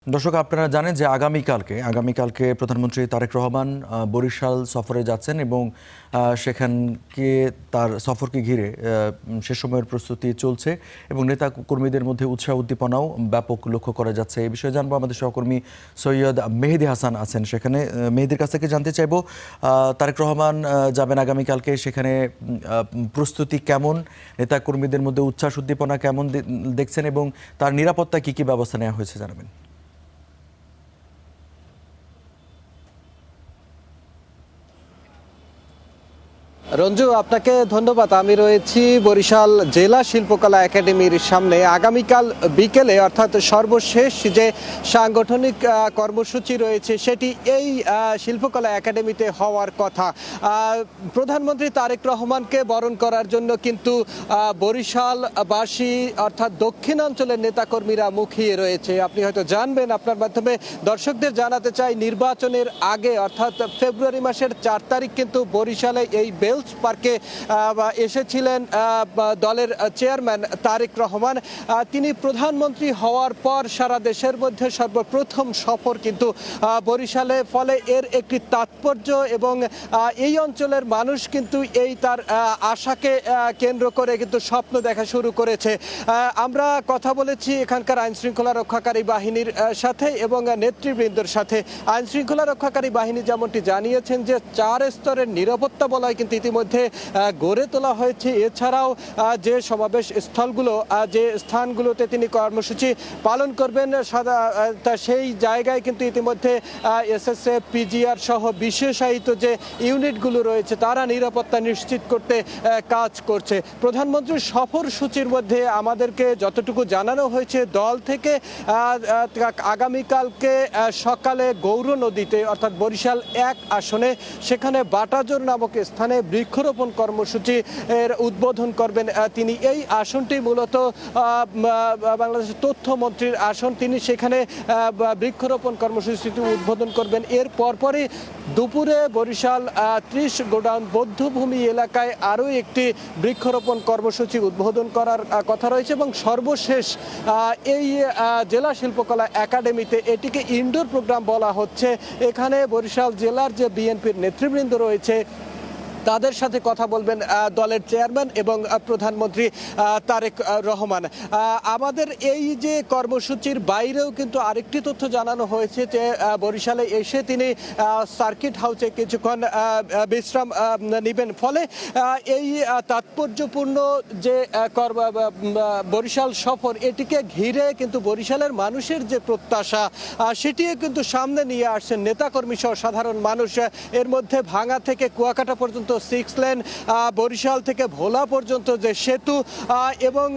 দর্শক, আপনারা জানেন যে আগামীকালকে প্রধানমন্ত্রী তারেক রহমান বরিশাল সফরে যাচ্ছেন এবং সেখানকে তার সফরকে ঘিরে সে সময়ের প্রস্তুতি চলছে এবং নেতা কর্মীদের মধ্যে উৎসাহ উদ্দীপনাও ব্যাপক লক্ষ্য করা যাচ্ছে। এই বিষয়ে জানবো, আমাদের সহকর্মী সৈয়দ মেহেদী হাসান আছেন সেখানে। মেহেদীর কাছ থেকে জানতে চাইবো, তারেক রহমান যাবেন আগামীকালকে, সেখানে প্রস্তুতি কেমন, নেতা কর্মীদের মধ্যে উচ্ছ্বাস উদ্দীপনা কেমন দেখছেন এবং তার নিরাপত্তায় কী কী ব্যবস্থা নেওয়া হয়েছে জানাবেন। রঞ্জু, আপনাকে ধন্যবাদ। আমি রয়েছি বরিশাল জেলা শিল্পকলা একাডেমির সামনে। আগামীকাল বিকেলে অর্থাৎ সর্বশেষ যে সাংগঠনিক কর্মসূচি রয়েছে সেটি এই শিল্পকলা একাডেমিতে হওয়ার কথা। প্রধানমন্ত্রী তারেক রহমানকে বরণ করার জন্য কিন্তু বরিশালবাসী অর্থাৎ দক্ষিণাঞ্চলের নেতাকর্মীরা মুখিয়ে রয়েছে। আপনি হয়তো জানবেন, আপনার মাধ্যমে দর্শকদের জানাতে চাই, নির্বাচনের আগে অর্থাৎ ফেব্রুয়ারি মাসের 4 তারিখ কিন্তু বরিশালে এই বেলস পার্কে এসেছিলেন দলের চেয়ারম্যান তারেক রহমান। তিনি প্রধানমন্ত্রী হওয়ার পর সারা দেশের মধ্যে সর্বপ্রথম সফর কিন্তু বরিশালে। ফলে এর একটি তাৎপর্য এবং এই অঞ্চলের মানুষ কিন্তু এই তার আশাকে কেন্দ্র করে কিন্তু স্বপ্ন দেখা শুরু করেছে। আমরা কথা বলেছি এখানকার আইনশৃঙ্খলা রক্ষাকারী বাহিনীর সাথে এবং নেতৃবৃন্দর সাথে। আইনশৃঙ্খলা রক্ষাকারী বাহিনী যেমনটি জানিয়েছেন যে 4 স্তরের নিরাপত্তা বলয় কিন্তু ইতিমধ্যে গড়ে তোলা হয়েছে। এছাড়াও যে সমাবেশ স্থলগুলো, যে স্থানগুলোতে তিনি কর্মসূচি পালন করবেন সেই জায়গায় কিন্তু ইতিমধ্যে এসএসএফ, পিজিআর সহ বিশেষায়িত যে ইউনিটগুলো রয়েছে তারা নিরাপত্তা নিশ্চিত করতে কাজ করছে। প্রধানমন্ত্রীর সফরসূচির মধ্যে আমাদেরকে যতটুকু জানানো হয়েছে, দল থেকে আগামীকালকে সকালে গৌর নদীতে অর্থাৎ বরিশাল 1 আসনে সেখানে বাটাজোর নামক স্থানে বৃক্ষরোপণ কর্মসূচি এর উদ্বোধন করবেন তিনি। এই আসনটি মূলত বাংলাদেশের তথ্যমন্ত্রীর আসন। তিনি সেখানে বৃক্ষরোপণ কর্মসূচিটি উদ্বোধন করবেন। এর পরপরই দুপুরে বরিশাল 30 গোডাউন বৌদ্ধভূমি এলাকায় আরও একটি বৃক্ষরোপণ কর্মসূচি উদ্বোধন করার কথা রয়েছে এবং সর্বশেষ এই জেলা শিল্পকলা একাডেমিতে এটিকে ইনডোর প্রোগ্রাম বলা হচ্ছে। এখানে বরিশাল জেলার যে বিএনপির নেতৃবৃন্দ রয়েছে তাদের সাথে কথা বলবেন দলের চেয়ারম্যান এবং প্রধানমন্ত্রী তারেক রহমান। আমাদের এই যে কর্মসূচির বাইরেও কিন্তু আরেকটি তথ্য জানানো হয়েছে যে বরিশালে এসে তিনি সার্কিট হাউসে কিছুক্ষণ বিশ্রাম নেবেন। ফলে এই তাৎপর্যপূর্ণ যে বরিশাল সফর, এটিকে ঘিরে কিন্তু বরিশালের মানুষের যে প্রত্যাশা সেটিও কিন্তু সামনে নিয়ে আসছেন নেতাকর্মী সহ সাধারণ মানুষ। এর মধ্যে ভাঙা থেকে কুয়াকাটা পর্যন্ত 6 লেন, বরিশাল থেকে ভোলা পর্যন্ত যে সেতু এবং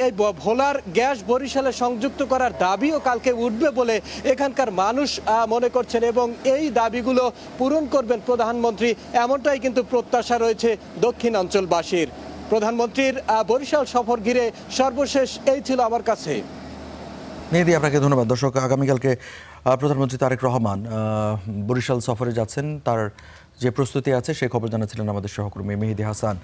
এই ভোলার গ্যাস বরিশালে সংযুক্ত করার দাবিও কালকে উঠবে বলে এখানকার মানুষ মনে করছেন এবং এই দাবিগুলো পূরণ করবেন প্রধানমন্ত্রী, এমনটাই কিন্তু প্রত্যাশা রয়েছে দক্ষিণাঞ্চলবাসীর। প্রধানমন্ত্রীর বরিশাল সফর ঘিরে সর্বশেষ এই ছিল আমার কাছে। মেহেদী, আপনাকে ধন্যবাদ। দর্শক, আগামীকালকে প্রধানমন্ত্রী তারেক রহমান বরিশাল সফরে যাচ্ছেন, তার যে প্রস্তুতি আছে সেই খবর জানাচ্ছিলেন আমাদের সহকর্মী মেহেদী হাসান।